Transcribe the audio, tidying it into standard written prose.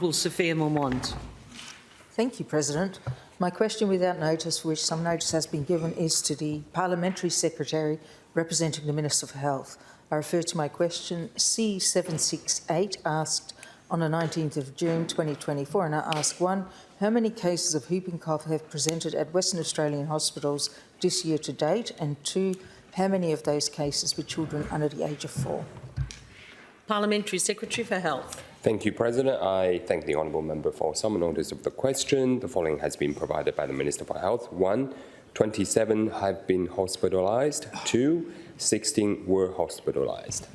Honourable Sophia Mormont. Thank you, President. My question without notice, for which some notice has been given, is to the Parliamentary Secretary representing the Minister for Health. I refer to my question C768, asked on the 19th of June 2024, and I ask 1, how many cases of whooping cough have presented at Western Australian hospitals this year to date, and 2, how many of those cases were children under the age of 4? Parliamentary Secretary for Health. Thank you, President. I thank the honourable member for some notice of the question. The following has been provided by the Minister for Health. 1, 27 have been hospitalised. 2, 16 were hospitalised.